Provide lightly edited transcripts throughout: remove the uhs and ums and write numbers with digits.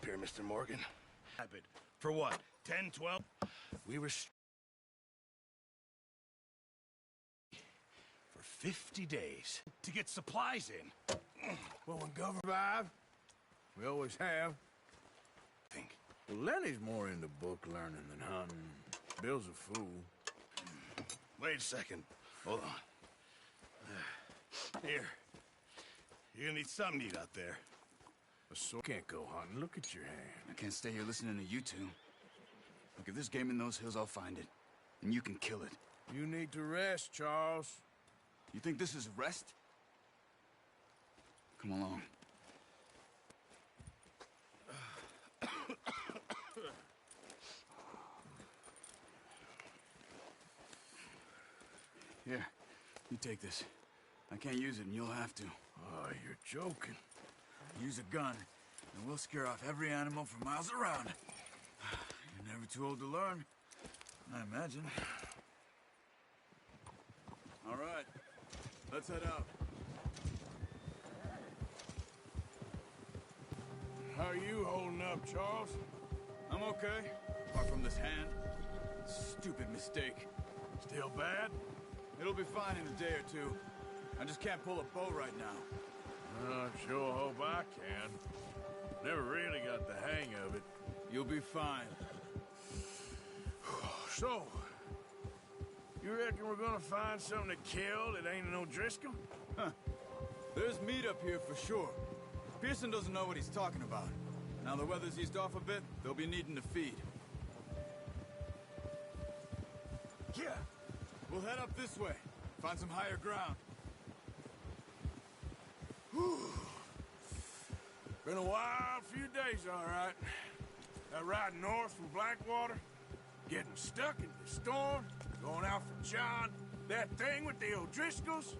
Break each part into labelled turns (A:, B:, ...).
A: here, Mr. Morgan. For what? 10, 12? We were for 50 days to get supplies in.
B: Well, when government survive, we always have.
A: Think.
B: Well, Lenny's more into book learning than hunting. Bill's a fool.
A: Wait a second. Hold on. Here. You're gonna need something to eat out there.
B: A sword can't go hunting. Look at your hand.
C: I can't stay here listening to you two. Look, if there's game in those hills, I'll find it. And you can kill it.
B: You need to rest, Charles.
C: You think this is rest? Come along. Here, you take this. I can't use it, and you'll have to.
B: Oh, you're joking.
C: Use a gun, and we'll scare off every animal for miles around. You're never too old to learn, I imagine. All right, let's head out.
B: How are you holding up, Charles?
C: I'm okay, apart from this hand. Stupid mistake.
B: Still bad?
C: It'll be fine in a day or two. I just can't pull a bow right now.
B: I sure hope I can. Never really got the hang of it.
C: You'll be fine.
B: So, you reckon we're gonna find something to kill that ain't no Driscoll?
C: Huh. There's meat up here for sure. Pearson doesn't know what he's talking about. Now the weather's eased off a bit, they'll be needing to feed.
B: Yeah.
C: We'll head up this way. Find some higher ground.
B: Whew. Been a wild few days, all right. That ride north from Blackwater, getting stuck in the storm, going out for John, that thing with the O'Driscolls.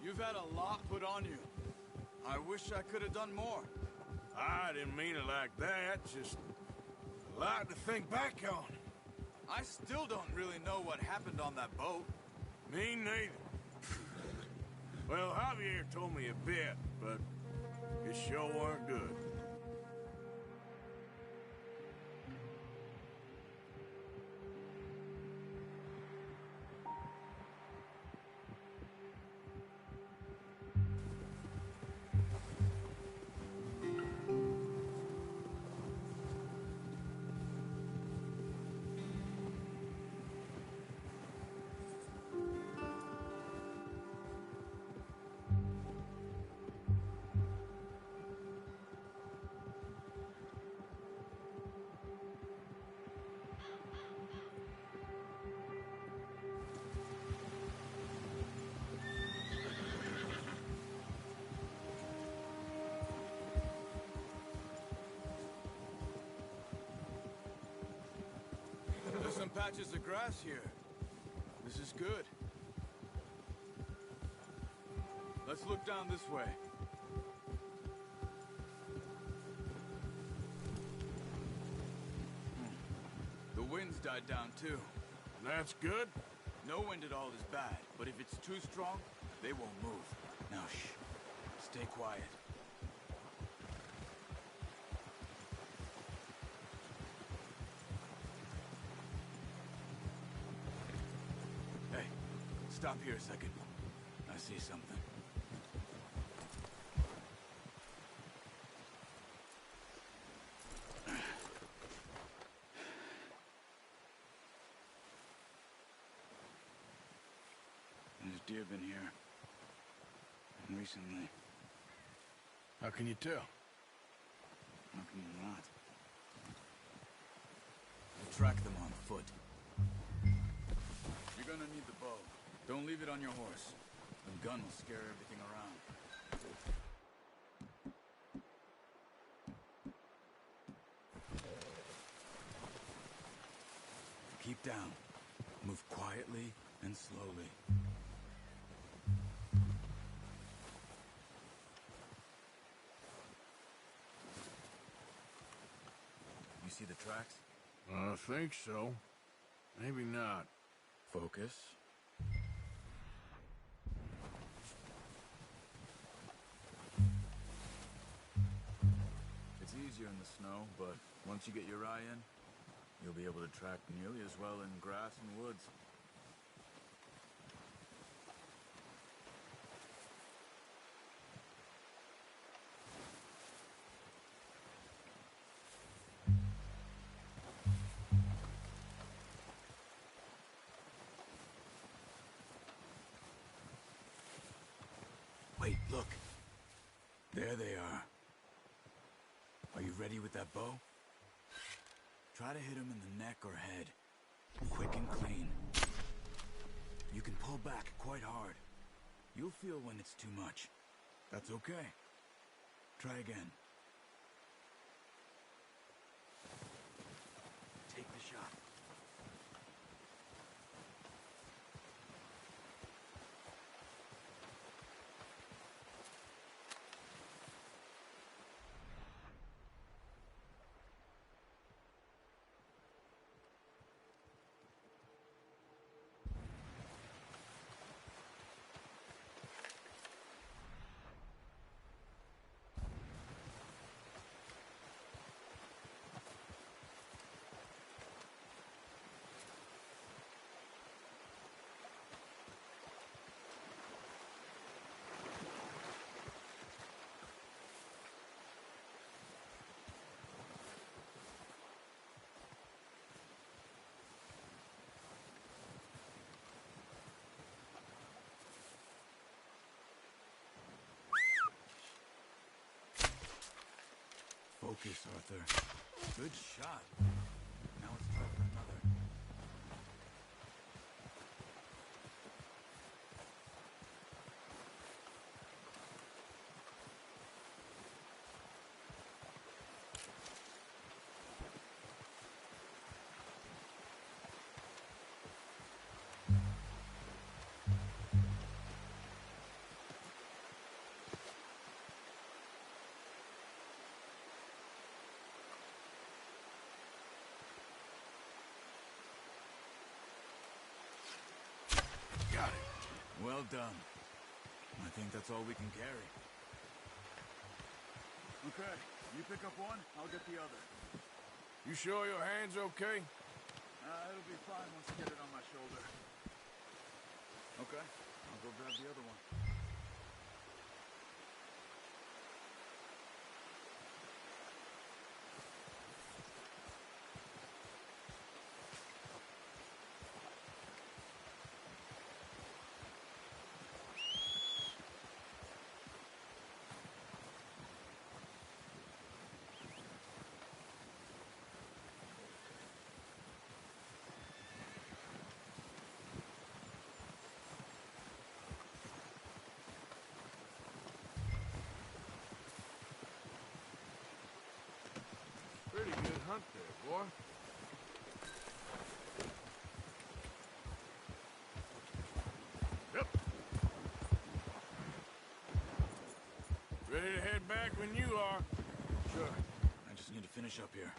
C: You've had a lot put on you. I wish I could have done more.
B: I didn't mean it like that, just a lot to think back on.
C: I still don't really know what happened on that boat.
B: Me neither. Well, Javier told me a bit, but it sure weren't good.
C: There's some patches of grass here. This is good. Let's look down this way. The wind's died down too.
B: That's good.
C: No wind at all is bad, but if it's too strong, they won't move. Now shh. Stay quiet. Hey, stop here a second. I see something. There's deer been here. And recently.
B: How can you tell?
C: How can you not? We'll track them on foot. You're gonna need the bow. Don't leave it on your horse. The gun will scare everything around. Keep down. Move quietly and slowly. You see the tracks?
B: I think so. Maybe not.
C: Focus. It's easier in the the snow, but once you get your eye in, you'll be able to track nearly as well in grass and woods. Wait, look. There they are. Are you ready with that bow? Try to hit him in the neck or head. Quick and clean. You can pull back quite hard. You'll feel when it's too much. That's okay. Try again. Take the shot. Focus, Arthur. Good shot. Now let's try for another.
B: Got it.
C: Well done. I think that's all we can carry. Okay, you pick up one, I'll get the other.
B: You sure your hand's okay?
C: It'll be fine once I get it on my shoulder. Okay, I'll go grab the other one.
B: Pretty good hunt there, boy. Yep. Ready to head back when you are.
C: Sure. I just need to finish up here.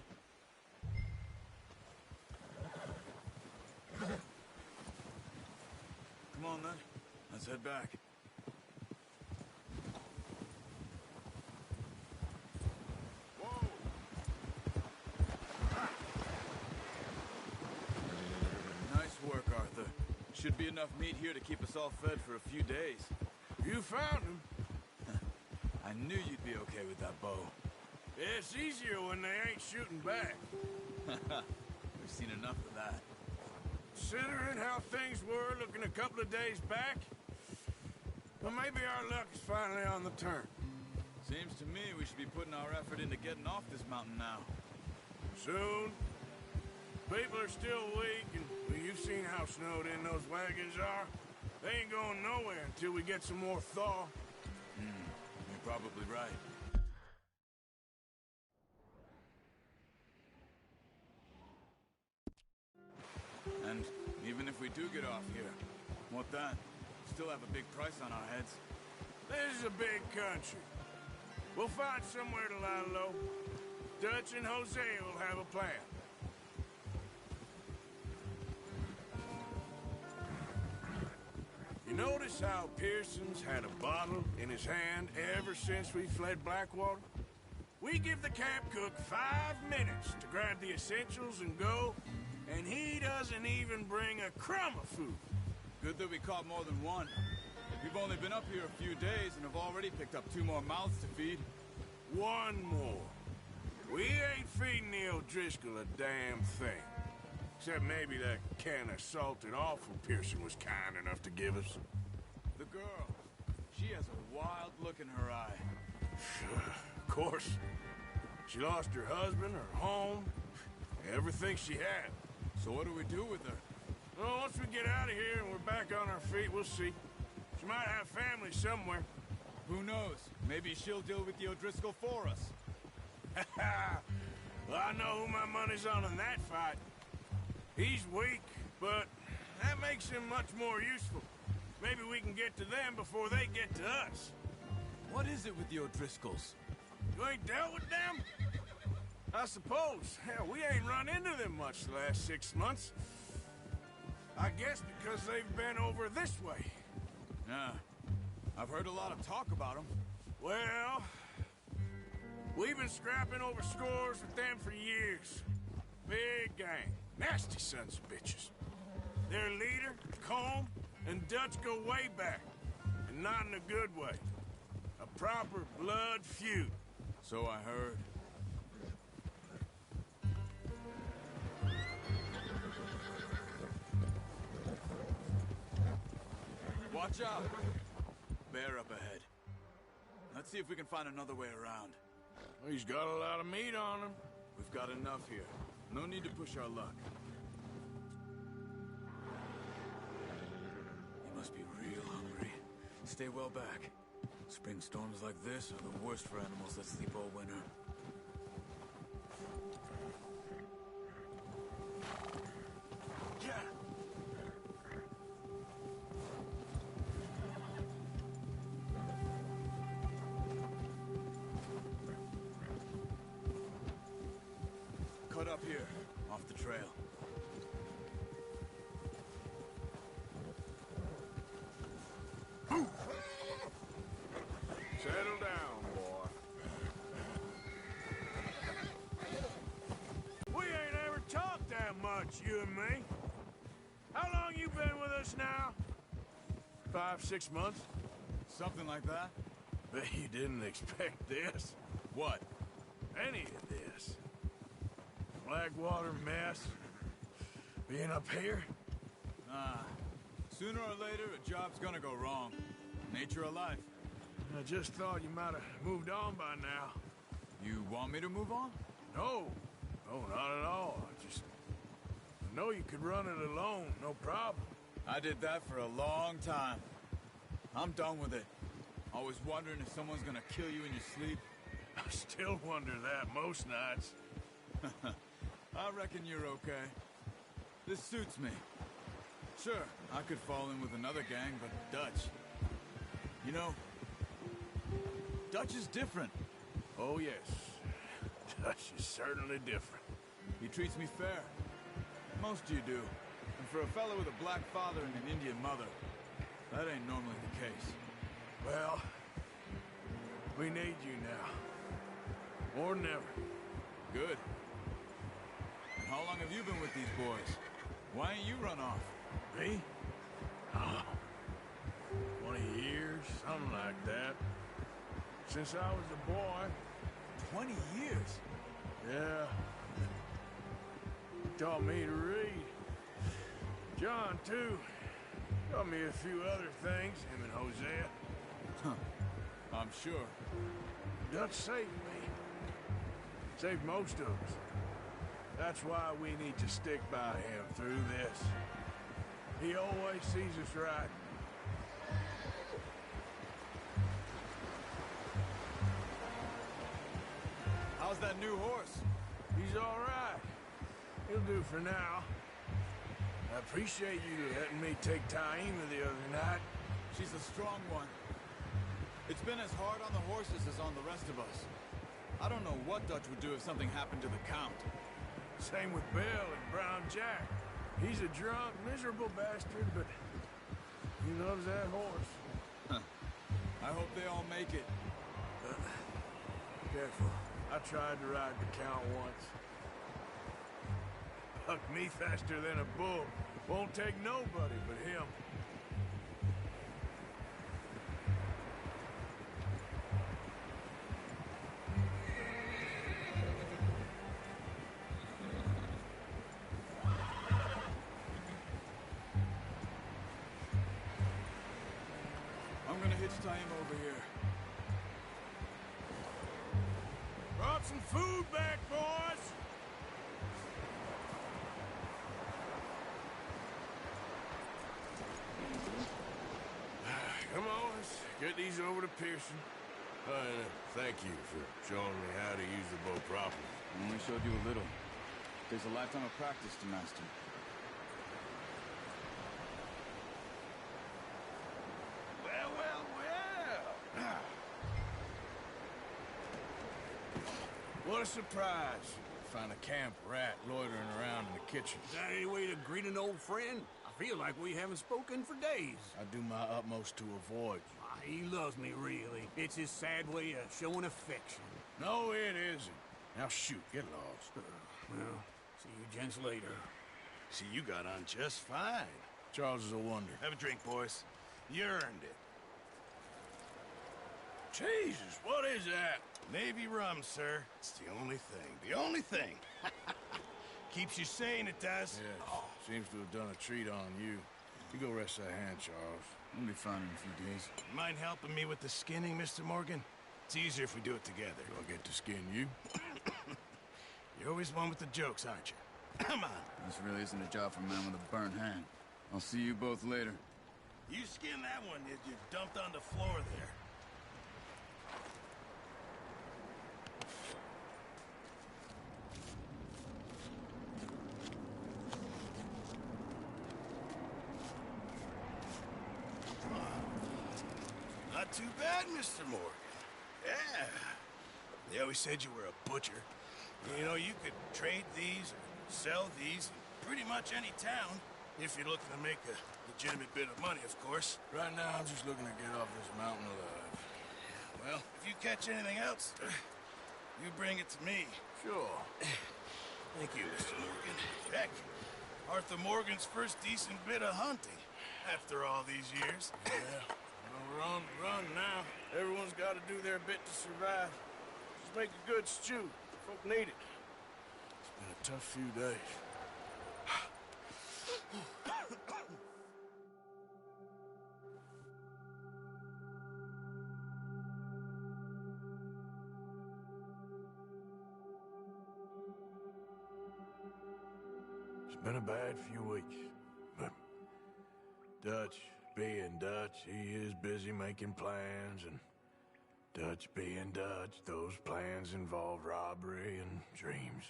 C: Come on, then. Let's head back.
B: Whoa!
C: Nice work, Arthur. Should be enough meat here to keep us all fed for a few days.
B: You found him.
C: I knew you'd be okay with that bow.
B: It's easier when they ain't shooting back.
C: We've seen enough of that.
B: Considering how things were looking a couple of days back, well, maybe our luck is finally on the turn.
C: Seems to me we should be putting our effort into getting off this mountain now.
B: Soon. People are still weak, and well, you've seen how snowed in those wagons are. They ain't going nowhere until we get some more thaw.
C: You're probably right. And even if we do get off here, what then? Still have a big price on our heads.
B: This is a big country. We'll find somewhere to lie low. Dutch and Jose will have a plan. You notice how Pearson's had a bottle in his hand ever since we fled Blackwater? We give the camp cook 5 minutes to grab the essentials and go, and he doesn't even bring a crumb of food.
C: Good that we caught more than one. We've only been up here a few days and have already picked up 2 more mouths to feed.
B: 1 more. We ain't feeding the O'Driscoll a damn thing. Except maybe that can of salted offal Pearson was kind enough to give us.
C: The girl, she has a wild look in her eye.
B: Of course. She lost her husband, her home, everything she had.
C: So what do we do with her?
B: Well, once we get out of here and we're back on our feet, we'll see. She might have family somewhere.
C: Who knows? Maybe she'll deal with the O'Driscoll for us.
B: Well, I know who my money's on in that fight. He's weak, but that makes him much more useful. Maybe we can get to them before they get to us.
C: What is it with the O'Driscolls?
B: You ain't dealt with them? I suppose. Hell, we ain't run into them much the last 6 months. I guess because they've been over this way.
C: Yeah. I've heard a lot of talk about them.
B: Well, we've been scrapping over scores with them for years. Big gang. Nasty sons of bitches. Their leader, Combe, and Dutch go way back. And not in a good way. A proper blood feud.
C: So I heard. Watch out! Bear up ahead. Let's see if we can find another way around.
B: He's got a lot of meat on him.
C: We've got enough here. No need to push our luck. You must be real hungry. Stay well back. Spring storms like this are the worst for animals that sleep all winter. Cut up here, off the trail.
B: Settle down, boy. We ain't ever talked that much, you and me. How long you been with us now? 5, 6 months?
C: Something like that?
B: Bet you didn't expect this.
C: What?
B: Any of this. Blackwater mess. Being up here?
C: Ah. Sooner or later, a job's gonna go wrong. Nature of life.
B: I just thought you might have moved on by now.
C: You want me to move on?
B: No. No, not at all. I know you could run it alone, no problem.
C: I did that for a long time. I'm done with it. Always wondering if someone's gonna kill you in your sleep.
B: I still wonder that most nights.
C: I reckon you're okay. This suits me. Sure, I could fall in with another gang, but Dutch... You know, Dutch is different.
B: Oh, yes. Dutch is certainly different.
C: He treats me fair. Most of you do. And for a fellow with a black father and an Indian mother, that ain't normally the case.
B: Well, we need you now. More than ever.
C: Good. And how long have you been with these boys? Why ain't you run off?
B: Me? Oh, 20 years, something like that. Since I was a boy.
C: 20 years?
B: Yeah. He taught me to read. John, too. Taught me a few other things, him and Hosea.
C: Huh. I'm sure.
B: Dutch saved me. Saved most of us. That's why we need to stick by him through this. He always sees us right.
C: How's that new horse?
B: He's all right. He'll do for now. I appreciate you letting me take Taima the other night.
C: She's a strong one. It's been as hard on the horses as on the rest of us. I don't know what Dutch would do if something happened to the Count.
B: Same with Bill and Brown Jack. He's a drunk, miserable bastard, but he loves that horse.
C: I hope they all make it.
B: Careful. I tried to ride the Count once. Bucked me faster than a bull. Won't take nobody but him.
C: I'm gonna hitch tie him over here.
B: Brought some food back, boys! Come on, let's get these over to Pearson. And thank you for showing me how to use the bow properly.
C: I only showed you a little. Takes a lifetime of practice to master.
B: Well, well, well. What a surprise. Find a camp rat loitering around in the kitchen.
D: Is that any way to greet an old friend? I feel like we haven't spoken for days.
B: I do my utmost to avoid you.
D: He loves me, really. It's his sad way of showing affection.
B: No, it isn't. Now shoot, get lost.
D: Well, see you gents later.
A: See, you got on just fine.
B: Charles is a wonder.
A: Have a drink, boys. You earned it.
B: Jesus, what is that?
A: Navy rum, sir. It's the only thing. The only thing. Keeps you sane, it does.
B: Yes, seems to have done a treat on you. You go rest that hand, Charles.
C: We'll be fine in a few days.
A: Mind helping me with the skinning, Mr. Morgan? It's easier if we do it together.
B: Do I get to skin you?
A: You're always one with the jokes, aren't you? Come on.
C: This really isn't a job for a man with a burnt hand. I'll see you both later.
A: You skin that one you dumped on the floor there. Not too bad, Mr. Morgan. Yeah. They always said you were a butcher. You know, you could trade these or sell these in pretty much any town if you're looking to make a legitimate bit of money, of course.
B: Right now, I'm just looking to get off this mountain alive.
A: Well, if you catch anything else, you bring it to me.
B: Sure.
A: Thank you, Mr. Morgan. Heck, Arthur Morgan's first decent bit of hunting after all these years.
B: Yeah. Well, run now. Everyone's got to do their bit to survive. Just make a good stew. Folk need it. It's been a tough few days. It's been a bad few weeks, but Dutch being Dutch, he is busy making plans, and Dutch being Dutch, those plans involve robbery and dreams.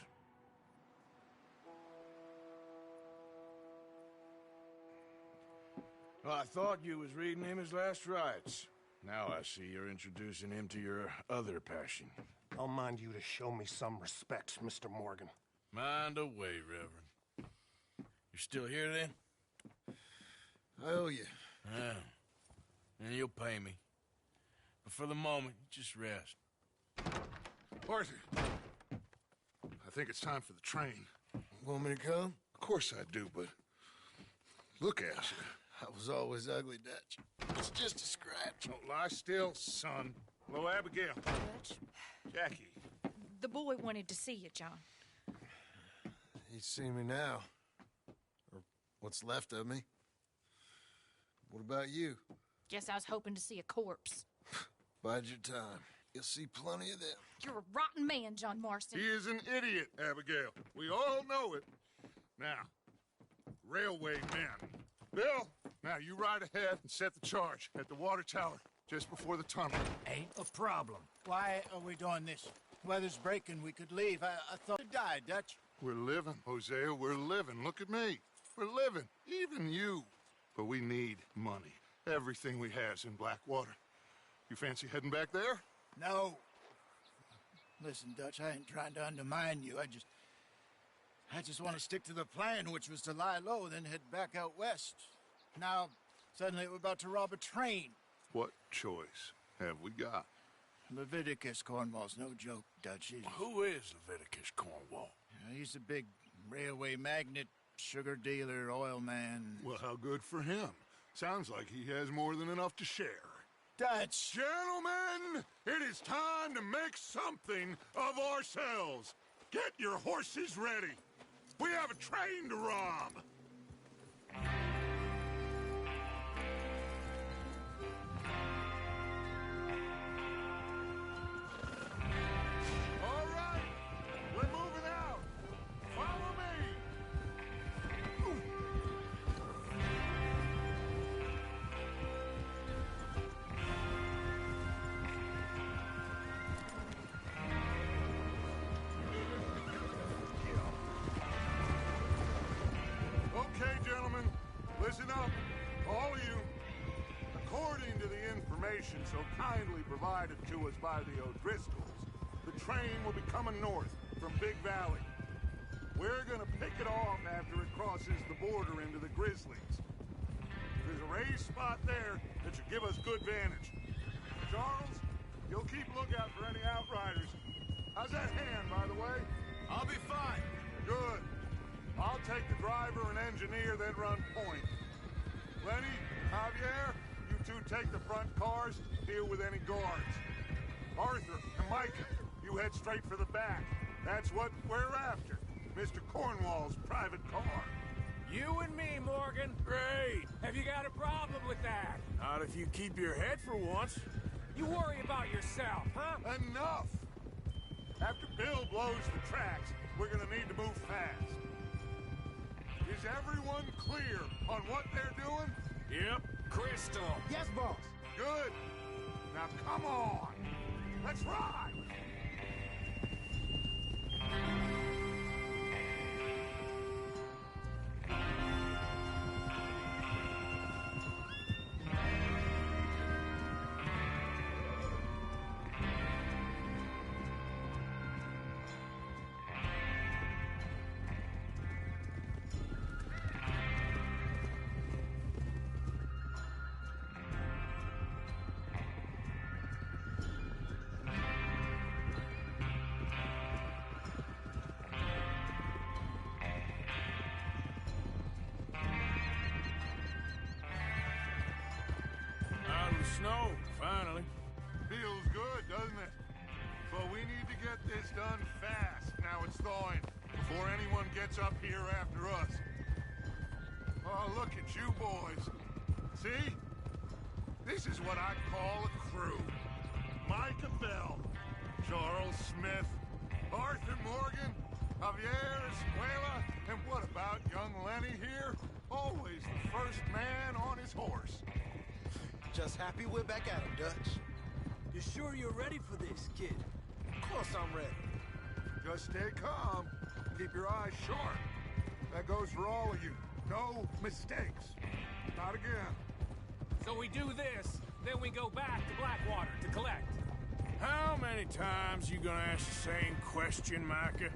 B: Well, I thought you was reading him his last rites. Now I see you're introducing him to your other passion.
E: I'll mind you to show me some respect, Mr. Morgan.
B: Mind away, Reverend. You still here, then?
A: I owe you.
B: Yeah. And you'll pay me. But for the moment, just rest.
F: Arthur, I think it's time for the train.
A: Want me to come?
F: Of course I do, but look at you.
A: I was always ugly, Dutch. It's just a scratch.
F: Don't lie still, son. Hello, Abigail.
G: Dutch,
F: Jackie.
G: the boy wanted to see you, John.
A: He's seen me now. Or what's left of me. What about you?
G: Guess I was hoping to see a corpse.
A: Bide your time. You'll see plenty of them.
G: You're a rotten man, John Marston.
F: He is an idiot, Abigail. We all know it. Now, railway men. Bill, now you ride ahead and set the charge at the water tower just before the tunnel.
H: Ain't a problem. Why are we doing this? Weather's breaking. We could leave. I thought you died, Dutch.
F: We're living, Hosea. We're living. Look at me. We're living. Even you. But we need money. Everything we have's in Blackwater. You fancy heading back there?
H: No. Listen, Dutch, I ain't trying to undermine you. I just want to stick to the plan, which was to lie low, then head back out west. Now, suddenly we're about to rob a train.
F: What choice have we got?
H: Leviticus Cornwall's no joke, Dutch.
B: Who is Leviticus Cornwall?
H: He's a big railway magnate, sugar dealer, oil man.
F: Well, how good for him. Sounds like he has more than enough to share.
H: Dutch!
F: Gentlemen, it is time to make something of ourselves. Get your horses ready. We have a train to rob. All right, we're moving out. Follow me. Okay, gentlemen, listen up, all of you. According to the information so kindly provided to us by the O'Driscolls, the train will be coming north from Big Valley. We're gonna pick it off after it crosses the border into the Grizzlies. There's a raised spot there that should give us good vantage. Charles, you'll keep lookout for any outriders. How's that hand, by the way?
C: I'll be fine.
F: Good. I'll take the driver and engineer, then run point. Lenny, Javier, you two take the front cars, deal with any guards. Arthur and Micah, you head straight for the back. That's what we're after. Mr. Cornwall's private car.
D: You and me, Morgan.
B: Great.
D: Have you got a problem with that?
B: Not if you keep your head for once.
D: You worry about yourself, huh?
F: Enough! After Bill blows the tracks, we're gonna need to move fast. Is everyone clear on what they're doing?
B: Yep.
D: Crystal.
H: Yes, boss.
F: Good. Now come on. Let's ride.
B: Out of the snow, finally.
F: Feels good, doesn't it? But we need to get this done fast. Now it's thawing, before anyone gets up here after us. Oh, look at you boys. See? This is what I call a crew. Micah Bell, Charles Smith, Arthur Morgan, Javier Escuela, and what about young Lenny here? Always the first man on his horse.
I: Just happy we're back at him, Dutch.
C: You sure you're ready for this, kid?
I: Of course I'm ready.
F: Just stay calm. Keep your eyes sharp. That goes for all of you. No mistakes. Not again.
D: So we do this, then we go back to Blackwater to collect.
B: How many times you gonna ask the same question, Micah?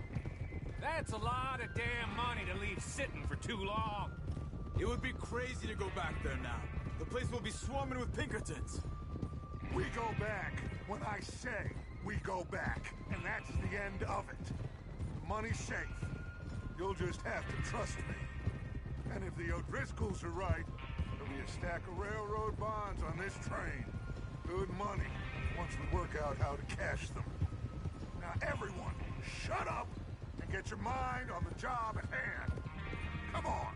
D: That's a lot of damn money to leave sitting for too long.
C: It would be crazy to go back there now. The place will be swarming with Pinkertons.
F: We go back when I say we go back, and that's the end of it. The money's safe. You'll just have to trust me. And if the O'Driscolls are right, there'll be a stack of railroad bonds on this train. Good money, once we work out how to cash them. Now everyone, shut up and get your mind on the job at hand. Come on.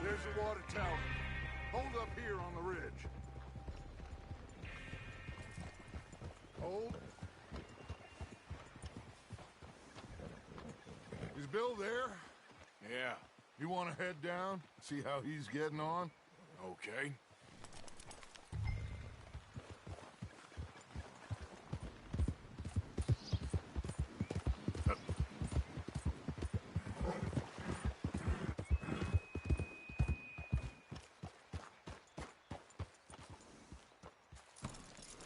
F: There's the water tower. Hold up here on the ridge. Hold. Is Bill there?
B: Yeah.
F: You want to head down, see how he's getting on?
B: Okay.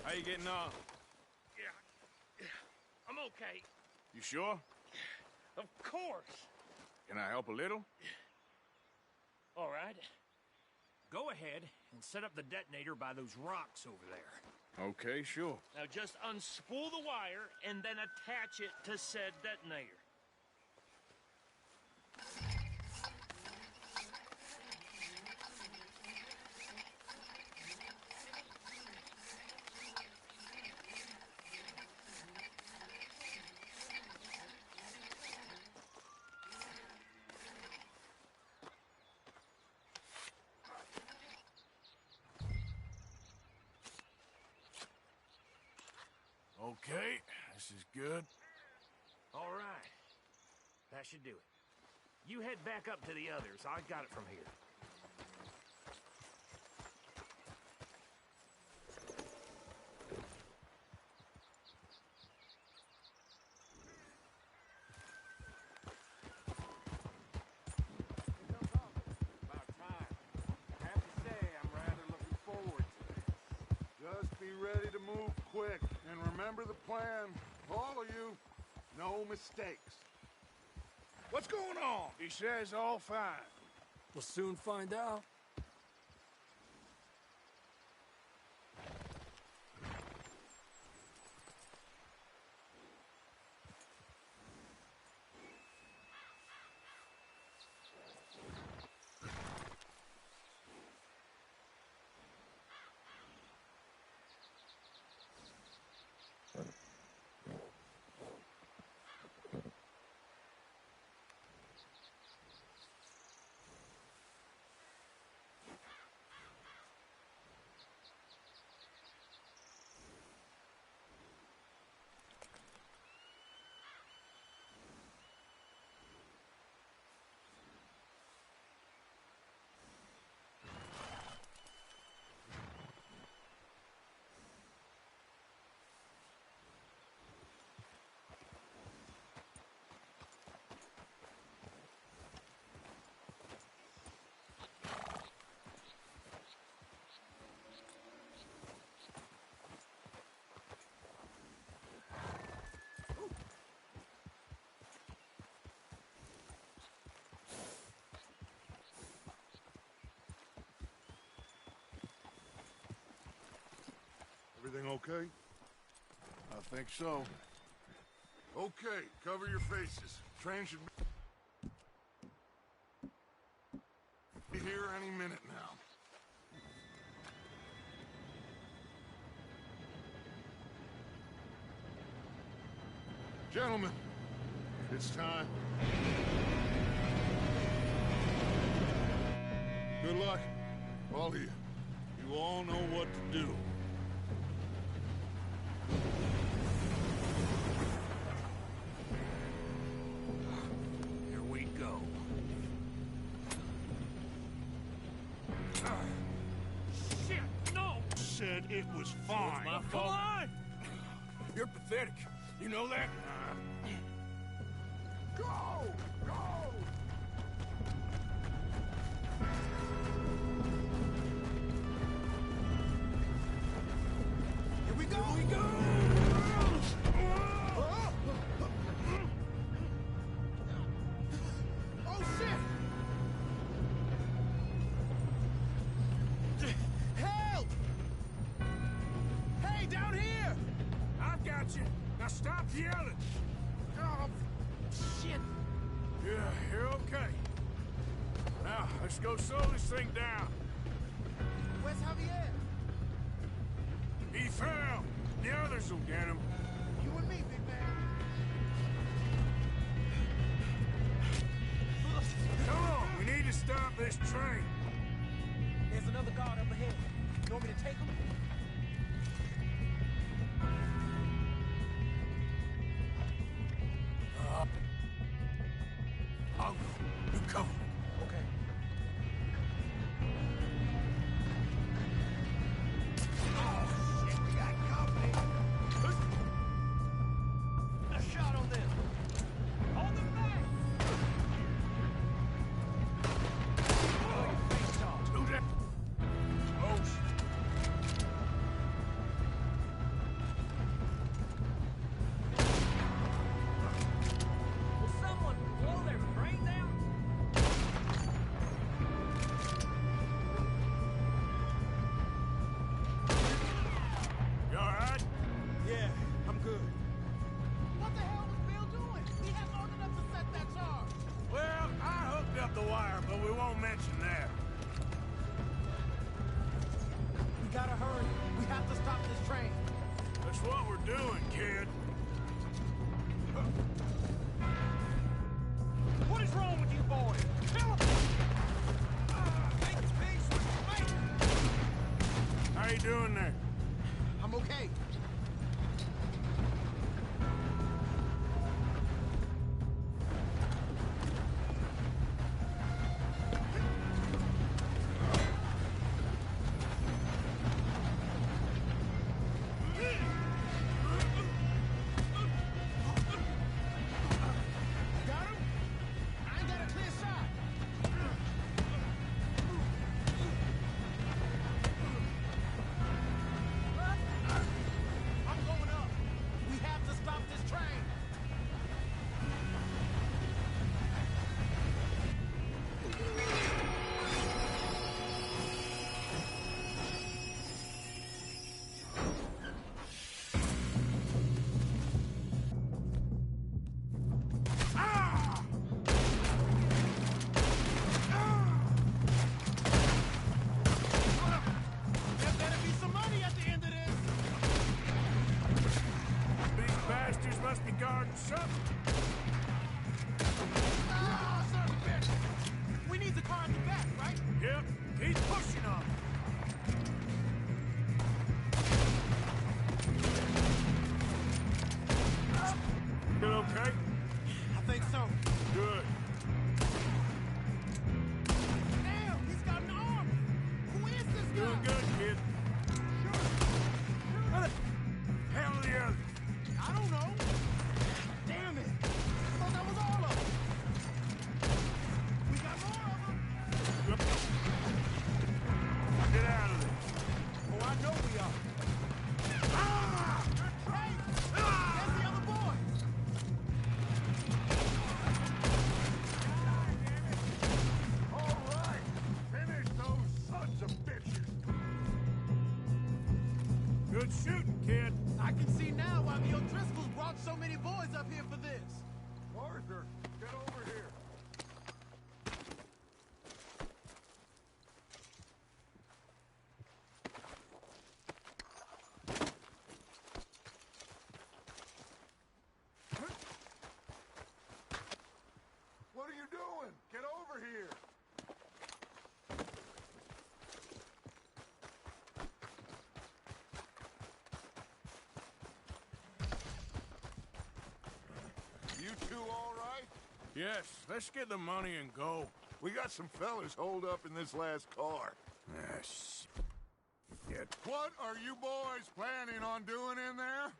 B: How you getting on?
J: Yeah, I'm okay.
B: You sure?
J: Of course.
B: Can I help a little?
J: All right. Go ahead and set up the detonator by those rocks over there.
B: Okay, sure.
J: Now just unspool the wire and then attach it to said detonator.
B: Okay, this is good.
J: All right. That should do it. You head back up to the others. I got it from here.
B: About time. I have to say, I'm rather looking forward to this.
F: Just be ready to move quick, and remember the plan. All of you, no mistakes.
B: What's going on? He says all fine.
D: We'll soon find out.
F: Everything okay?
B: I think so.
F: Okay, cover your faces. Train should be here any minute now. Gentlemen, it's time. Good luck, all of you. You all know what to do.
D: Here we go.
J: Shit, no!
F: Said it was fine.
D: My
J: Come
D: fault.
J: on!
B: You're pathetic. You know that?
F: Go! Go!
H: Here we go!
B: Here we go!
H: Oh, shit! Help! Hey, down here!
B: I've got you. Now stop yelling.
H: Oh, shit!
B: Yeah, you're okay. Now, let's go slow this thing down.
H: Where's Javier?
B: He fell. The others will get him.
H: You and me, big man.
B: Come on, we need to stop this train.
I: There's another guard up ahead. You want me to take him?
B: I'll go. You cover me.
I: Okay.
H: Oh, shit, we got company.
J: A shot on them! Hold them back!
B: Do that. Close. doing there?
I: I'm okay. Got him? I ain't got a clear shot. I'm going up. We have to stop this train. There better be some money at the end of this.
B: These bastards must be guarding something.
I: Ah, son of a bitch. We need the car in the back, right?
B: Yep, he's pushing on them. You okay?
I: I think so.
B: Good.
I: Damn, he's got an arm. Who is this guy?
B: Doing good, kid. Where the hell are the others?
I: I don't know. Damn it. I thought that was all of them. We got more of them.
B: Get out of this.
I: Oh, I know we are. Ah! Hey! There's the other boy.
F: All right, finish those sons of bitches.
B: Good shooting, kid.
I: I can see now why the O'Driscolls brought so many boys up here for this.
F: Arthur, get over here. What are you doing? Get over here. You two all right?
B: Yes, let's get the money and go.
F: We got some fellas holed up in this last car.
B: Yes. Get.
F: What are you boys planning on doing in there?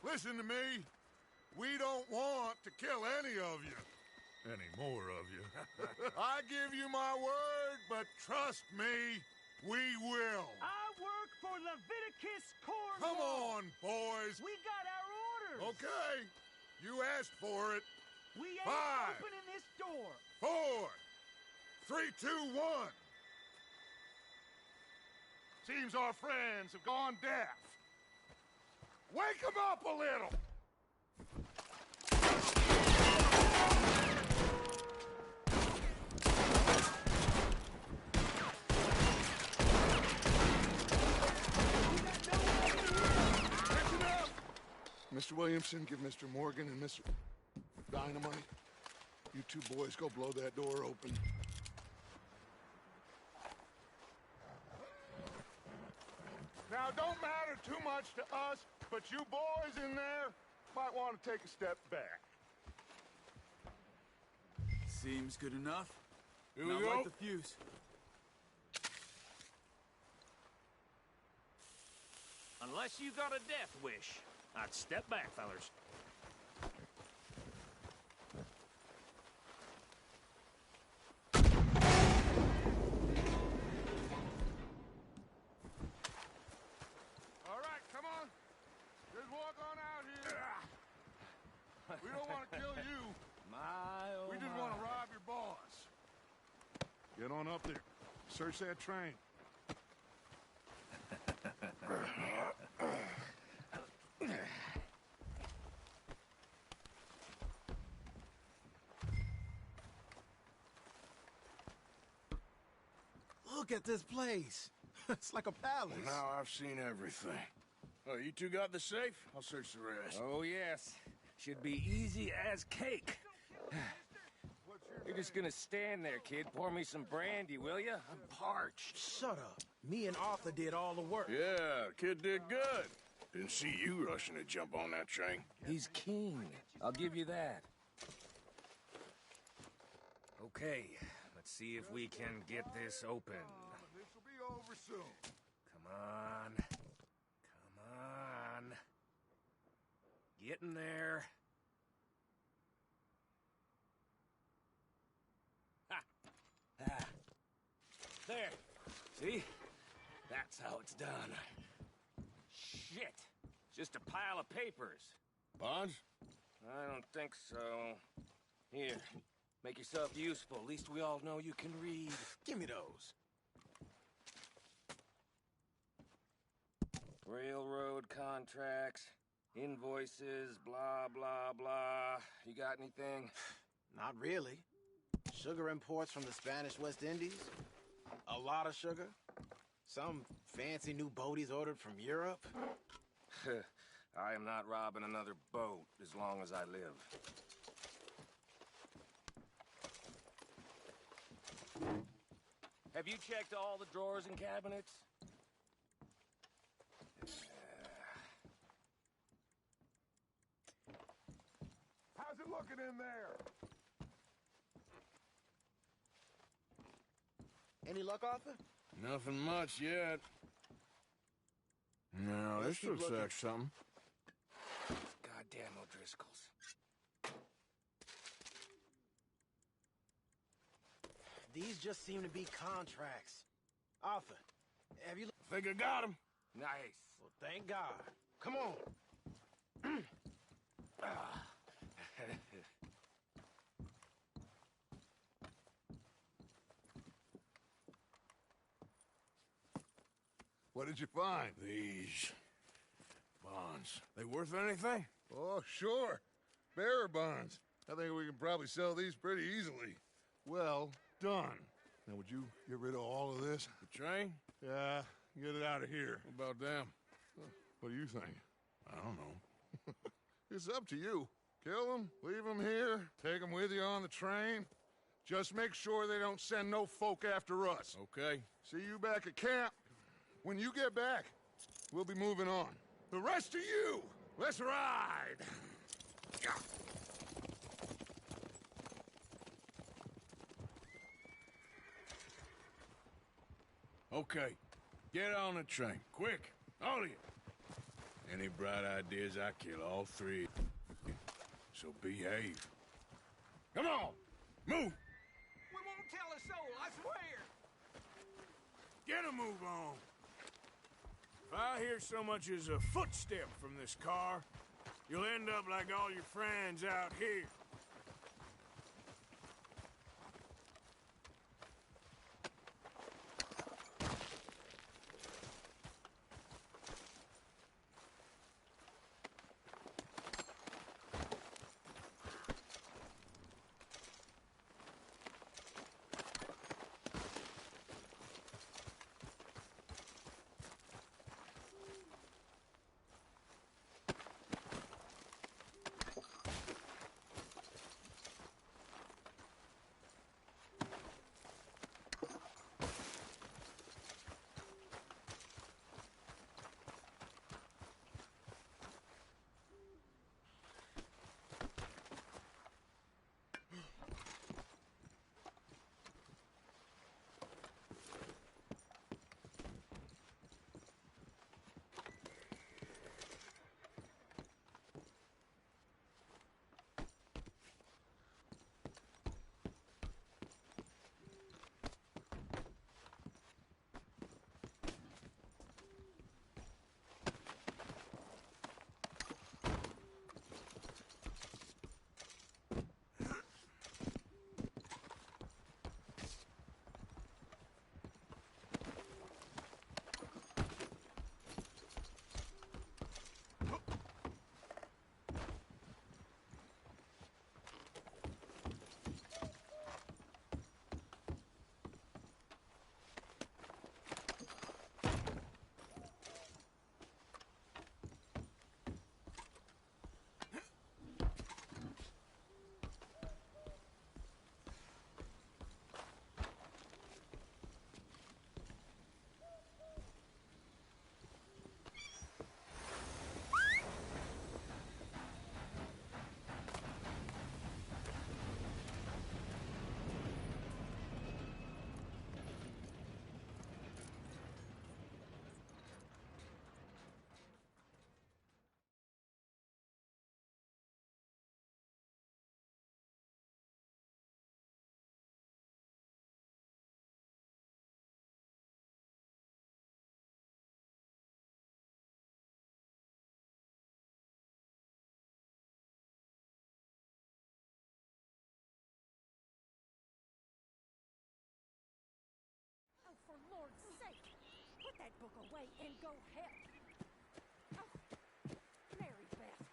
F: Listen to me. We don't want to kill any of you. Any more of you. I give you my word, but trust me, we will.
J: I work for Leviticus Corps.
F: Come on, boys.
J: We got our orders.
F: Okay. You asked for it.
J: We ain't
F: 5,
J: opening this door.
F: 4, 3, 2, 1. Seems our friends have gone deaf. Wake them up a little. Listen up. Mr. Williamson, give Mr. Morgan and Mr. Dynamite. You two boys go blow that door open. Now, don't matter too much to us, but you boys in there might want to take a step back.
C: Seems good enough.
B: Here
C: Not
B: we go.
C: like the fuse.
J: Unless you got a death wish, I'd step back, fellers.
F: All right, come on. Just walk on out here. We don't want to kill you. We just want to rob your boss. Get on up there. Search that train.
I: Look at this place. It's like a palace.
B: Now I've seen everything. Oh, you two got the safe? I'll search the rest.
D: Oh, yes. Should be easy as cake.
F: What's your
J: You're just gonna stand there, kid. Pour me some brandy, will you? I'm parched.
I: Shut up. Me and Arthur did all the work.
B: Yeah, the kid did good. Didn't see you rushing to jump on that train.
J: He's keen. I'll give you that. Okay, let's see if we can get this open.
F: This'll be over soon.
J: Come on. Come on. Get in there. Ha! Ah. There. See? That's how it's done. Shit. Just a pile of papers.
B: Bonds?
J: I don't think so. Here. Make yourself useful. At least we all know you can read.
I: Give me those.
J: Railroad contracts, invoices, blah, blah, blah. You got anything?
I: Not really. Sugar imports from the Spanish West Indies. A lot of sugar. Some fancy new boat he's ordered from Europe.
J: I am not robbing another boat as long as I live. Have you checked all the drawers and cabinets?
F: How's it looking in there?
I: Any luck, Arthur?
B: Nothing much yet. No,
I: Let's
B: this
I: keep
B: looks
I: looking.
B: like something.
J: Goddamn O'Driscolls.
I: These just seem to be contracts. Arthur, have you...
B: Think I got him.
J: Nice.
I: Well, thank God. Come on.
F: What did you find?
B: These bonds. They worth anything?
F: Oh, sure. Bearer bonds. I think we can probably sell these pretty easily. Well done. Now, would you get rid of all of this?
B: The train?
F: Yeah, get it out of here.
B: What about them?
F: What do you think?
B: I don't know.
F: It's up to you. Kill them, leave them here, take them with you on the train. Just make sure they don't send no folk after us.
B: Okay.
F: See you back at camp. When you get back, we'll be moving on. The rest of you, let's ride!
B: Okay. Get on the train. Quick. All of you. Any bright ideas, I kill all three. So behave. Come on! Move!
D: We won't tell a soul, I swear.
B: Get a move on. If I hear so much as a footstep from this car, you'll end up like all your friends out here.
K: book away and go help. Oh, Mary Beth.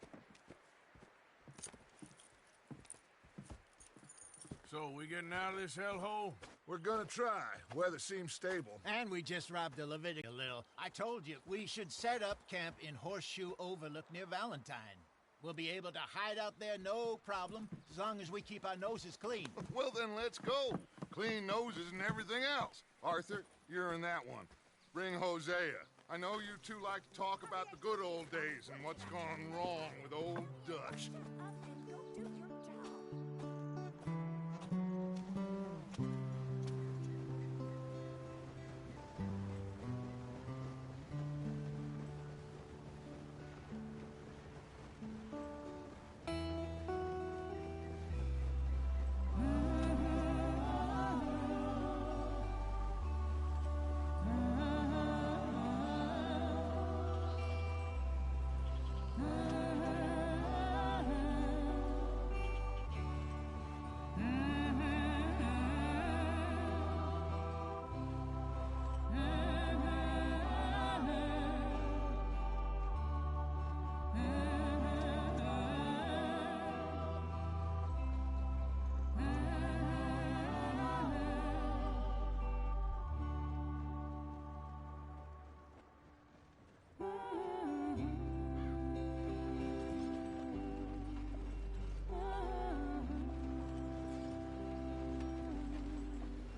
B: So, we getting out of this hellhole?
F: We're gonna try. Weather seems stable.
H: And we just robbed the Levitic a little. I told you, we should set up camp in Horseshoe Overlook near Valentine. We'll be able to hide out there, no problem, as long as we keep our noses clean.
F: Well, then let's go. Clean noses and everything else. Arthur, you're in that one. Bring Hosea. I know you two like to talk about the good old days and what's gone wrong with old Dutch.
K: Shut up and go do your job.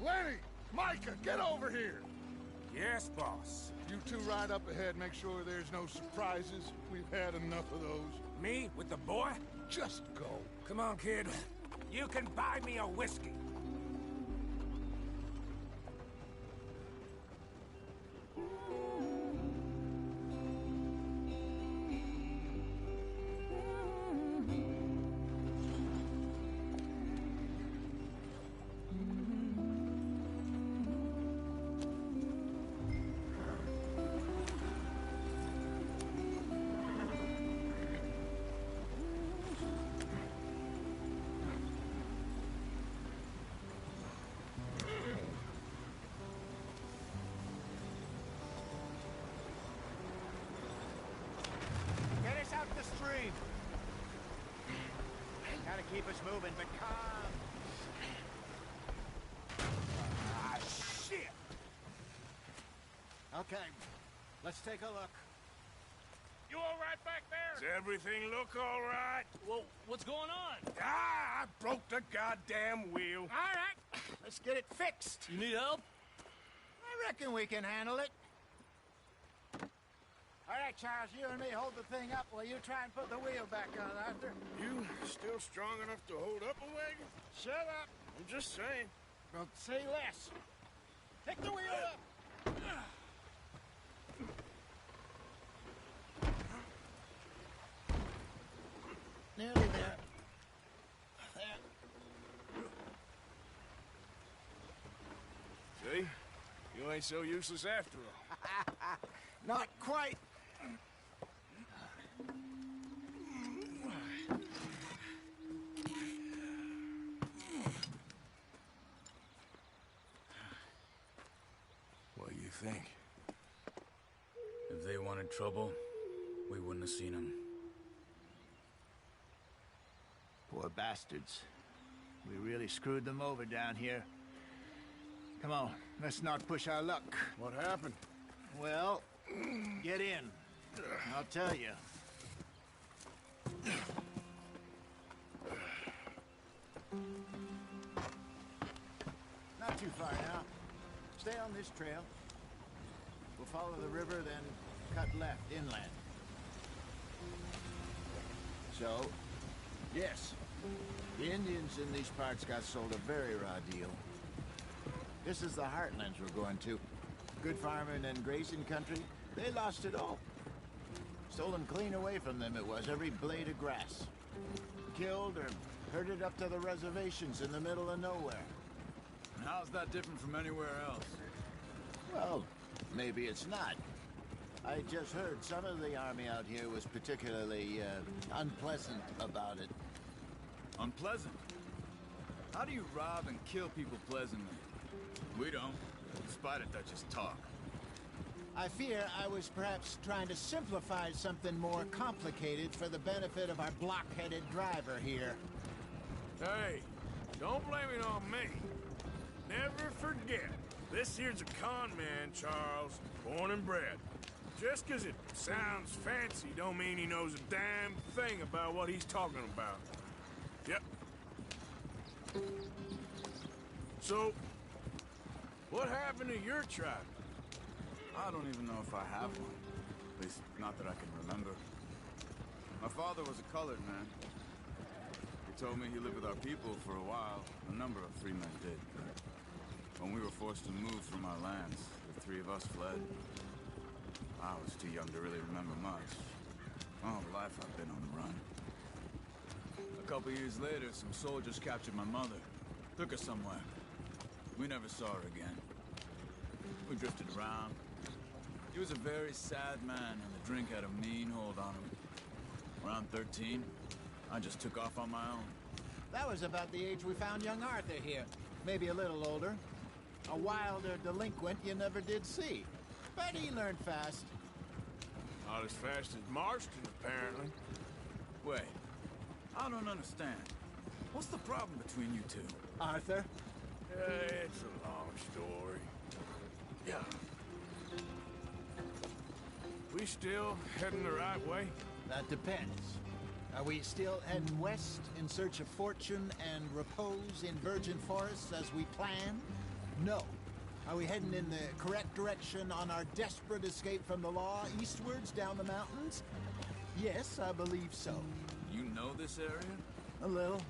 F: Lenny! Micah, get over here!
B: Yes, boss.
F: You two ride up ahead, make sure there's no surprises. We've had enough of those.
B: Me with the boy?
F: Just go.
B: Come on, kid. You can buy me a whiskey.
H: Get us out the stream. Gotta keep us moving, but calm.
B: Ah, shit!
H: Okay, let's take a look.
J: You all right back there?
B: Does everything look all right?
J: Well, what's going on?
B: Ah, I broke the goddamn wheel.
H: All right, let's get it fixed.
J: You need help?
H: I reckon we can handle it. All right, Charles, you and me hold the thing up while you try and put the wheel back on, Arthur.
B: You still strong enough to hold up a wagon?
H: Shut up.
B: I'm just saying.
H: Don't say less. Pick the wheel up. Nearly there. There.
B: See? You ain't so useless after all.
H: Not quite.
B: What do you think?
C: If they wanted trouble, we wouldn't have seen them.
H: Poor bastards. We really screwed them over down here. Come on, let's not push our luck.
B: What happened?
H: Well, get in. I'll tell you. Not too far now. Stay on this trail. We'll follow the river, then cut left inland. So, yes, the Indians in these parts got sold a very raw deal. This is the heartlands we're going to. Good farming and grazing country, they lost it all. Stolen clean away from them it was, every blade of grass. Killed or herded up to the reservations in the middle of nowhere.
C: And how's that different from anywhere else?
H: Well, maybe it's not. I just heard some of the army out here was particularly unpleasant about it.
C: Unpleasant? How do you rob and kill people pleasantly? We don't, despite it, Dutch's talk.
H: I fear I was perhaps trying to simplify something more complicated for the benefit of our block-headed driver here.
B: Hey, don't blame it on me. Never forget, this here's a con man, Charles, born and bred. Just 'cause it sounds fancy don't mean he knows a damn thing about what he's talking about. Yep. So, what happened to your tribe?
C: I don't even know if I have one. At least, not that I can remember. My father was a colored man. He told me he lived with our people for a while. A number of free men did. When we were forced to move from our lands, the three of us fled. I was too young to really remember much. All life I've been on the run. A couple years later, some soldiers captured my mother. Took her somewhere. We never saw her again. We drifted around. He was a very sad man, and the drink had a mean hold on him. Around 13, I just took off on my own.
H: That was about the age we found young Arthur here. Maybe a little older. A wilder delinquent you never did see. But he learned fast.
B: Not as fast as Marston, apparently.
C: Wait, I don't understand. What's the problem between you two?
H: Arthur?
B: It's a long story. Yeah. We still heading the right way?
H: That depends. Are we still heading west in search of fortune and repose in virgin forests as we planned? No. Are we heading in the correct direction on our desperate escape from the law eastwards down the mountains? Yes, I believe so.
C: You know this area?
H: A little.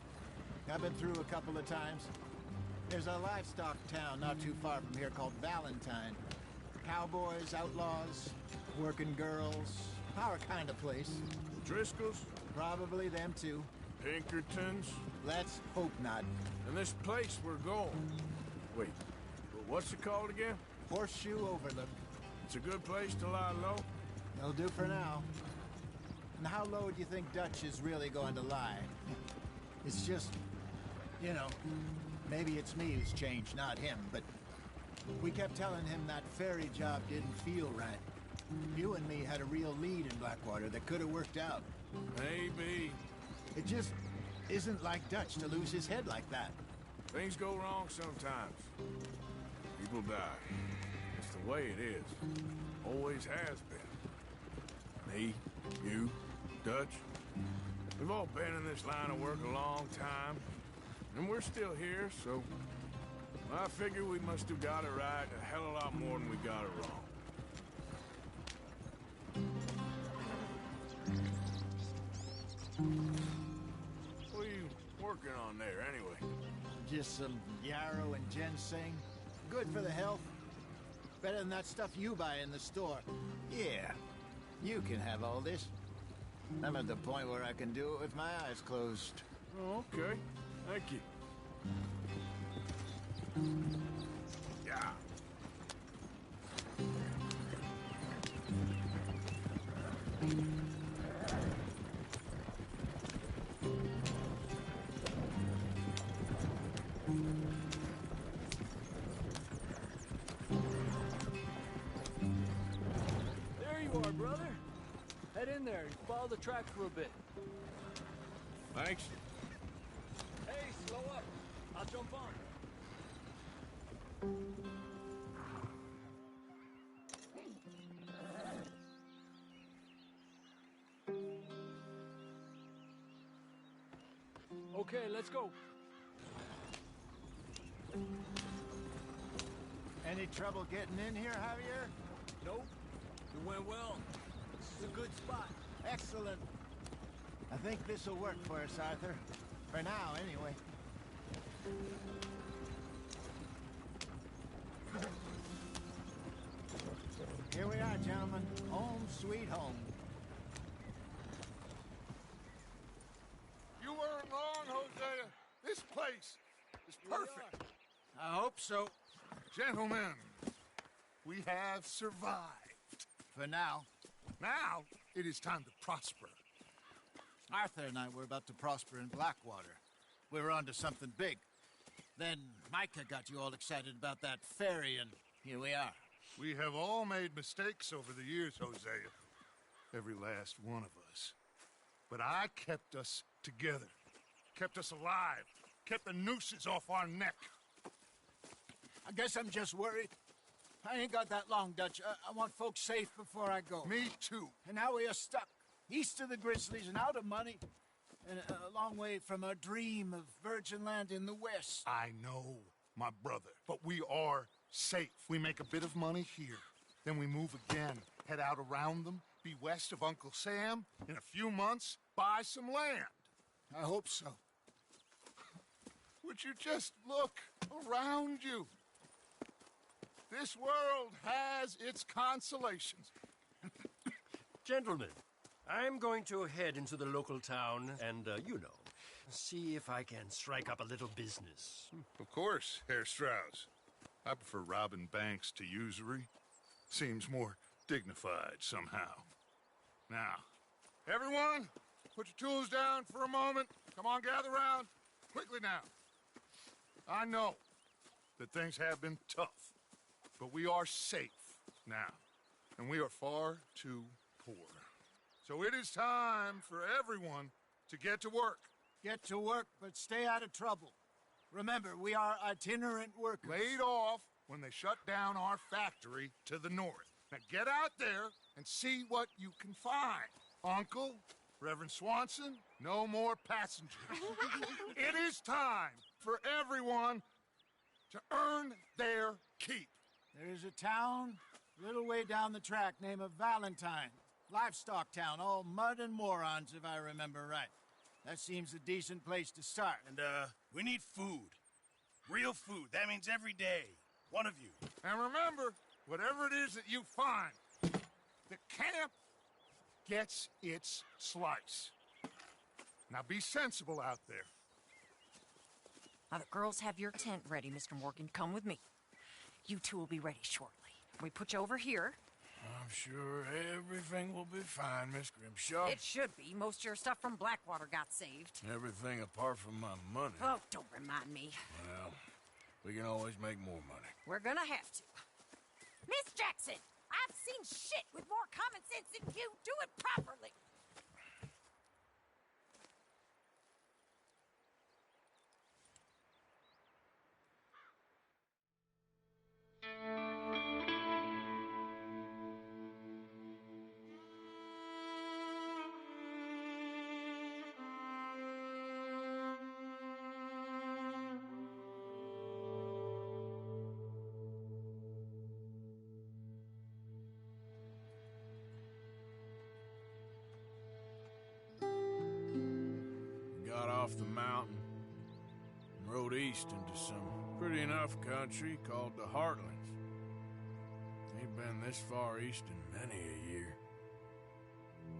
H: I've been through a couple of times. There's a livestock town not too far from here called Valentine. Cowboys, outlaws, working girls, our kind of place.
B: Driscolls?
H: Probably them too.
B: Pinkertons?
H: Let's hope not.
B: And this place we're going. Wait, what's it called again?
H: Horseshoe Overlook.
B: It's a good place to lie low?
H: It'll do for now. And how low do you think Dutch is really going to lie? It's just, you know, maybe it's me who's changed, not him, but we kept telling him that ferry job didn't feel right. You and me had a real lead in Blackwater that could have worked out.
B: Maybe.
H: It just isn't like Dutch to lose his head like that.
B: Things go wrong sometimes. People die. It's the way it is. Always has been. Me, you, Dutch. We've all been in this line of work a long time. And we're still here, so I figure we must have got it right a hell of a lot more than we got it wrong. What are you working on there, anyway?
H: Just some yarrow and ginseng. Good for the health. Better than that stuff you buy in the store. Yeah, you can have all this. I'm at the point where I can do it with my eyes closed.
B: Oh, okay. Thank you. Yeah.
L: There you are, brother. Head in there and follow the track for a bit.
B: Thanks.
L: Hey, slow up. I'll jump on. Okay, let's go.
H: Any trouble getting in here, Javier?
L: Nope. It went well. This is a good spot.
H: Excellent. I think this will work for us, Arthur. For now, anyway. Here we are, gentlemen. Home sweet home.
F: You weren't wrong, Hosea. This place is perfect.
H: I hope so.
F: Gentlemen, we have survived.
H: For now.
F: Now, it is time to prosper.
H: Arthur and I were about to prosper in Blackwater. We were onto something big. Then Micah got you all excited about that ferry, and here we are.
F: We have all made mistakes over the years, Hosea. Every last one of us. But I kept us together. Kept us alive. Kept the nooses off our neck.
H: I guess I'm just worried. I ain't got that long, Dutch. I want folks safe before I go.
F: Me too.
H: And now we are stuck. East of the Grizzlies and out of money. And a long way from our dream of virgin land in the west.
F: I know, my brother. But we are safe. We make a bit of money here. Then we move again. Head out around them. Be west of Uncle Sam. In a few months, buy some land.
H: I hope so.
F: Would you just look around you? This world has its consolations.
M: Gentlemen, I'm going to head into the local town and, see if I can strike up a little business.
F: Of course, Herr Strauss. I prefer robbing banks to usury. Seems more dignified somehow. Now, everyone, put your tools down for a moment. Come on, gather round. Quickly now. I know that things have been tough, but we are safe now, and we are far too poor. So it is time for everyone to get to work.
H: Get to work, but stay out of trouble. Remember, we are itinerant workers.
F: Laid off when they shut down our factory to the north. Now get out there and see what you can find. Uncle, Reverend Swanson, no more passengers. It is time for everyone to earn their keep.
H: There is a town a little way down the track named Valentine. Livestock town, all mud and morons, if I remember right. That seems a decent place to start.
A: And, we need food. Real food. That means every day. One of you.
F: And remember, whatever it is that you find, the camp gets its slice. Now be sensible out there.
N: Now the girls have your tent ready, Mr. Morgan. Come with me. You two will be ready shortly. We put you over here.
B: I'm sure everything will be fine, Miss Grimshaw.
N: It should be. Most of your stuff from Blackwater got saved.
B: Everything apart from my money.
N: Oh, don't remind me.
B: Well, we can always make more money.
N: We're gonna have to. Miss Jackson, I've seen shit with more common sense than you. Do it properly.
B: Got off the mountain and rode east into some pretty enough country called the Heartlands. Ain't been this far east in many a year.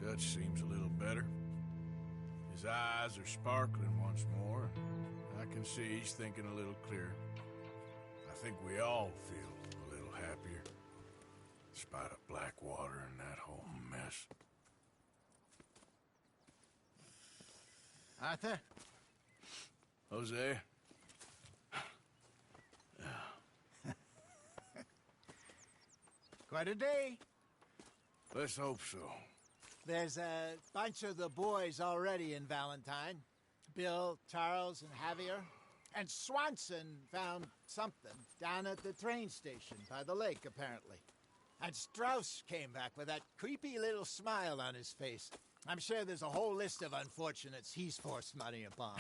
B: Dutch seems a little better. His eyes are sparkling once more, and I can see he's thinking a little clearer. I think we all feel a little happier, in spite of Blackwater and that whole mess.
H: Arthur?
B: Jose?
H: Quite a day.
B: Let's hope so.
H: There's a bunch of the boys already in Valentine. Bill, Charles, and Javier. And Swanson found something down at the train station by the lake, apparently. And Strauss came back with that creepy little smile on his face. I'm sure there's a whole list of unfortunates he's forced money upon.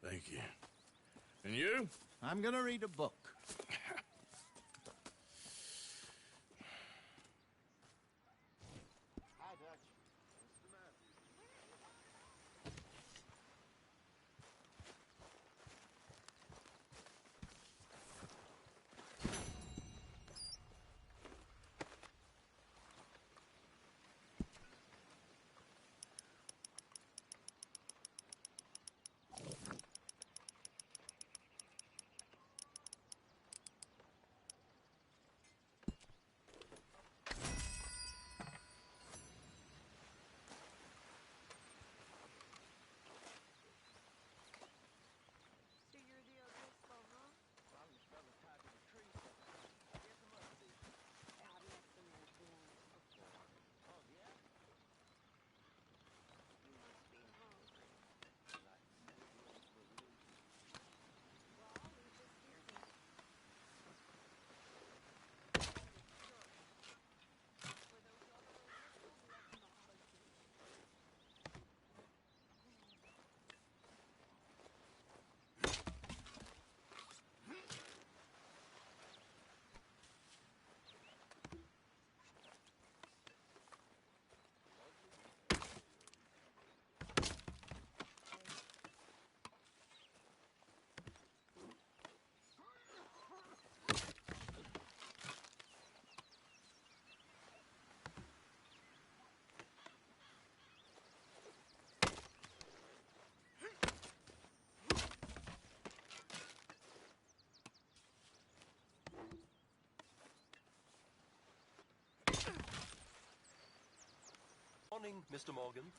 B: Thank you. And you?
H: I'm gonna read a book. Hi, Dutch.
O: Morning, Mr. Morgan.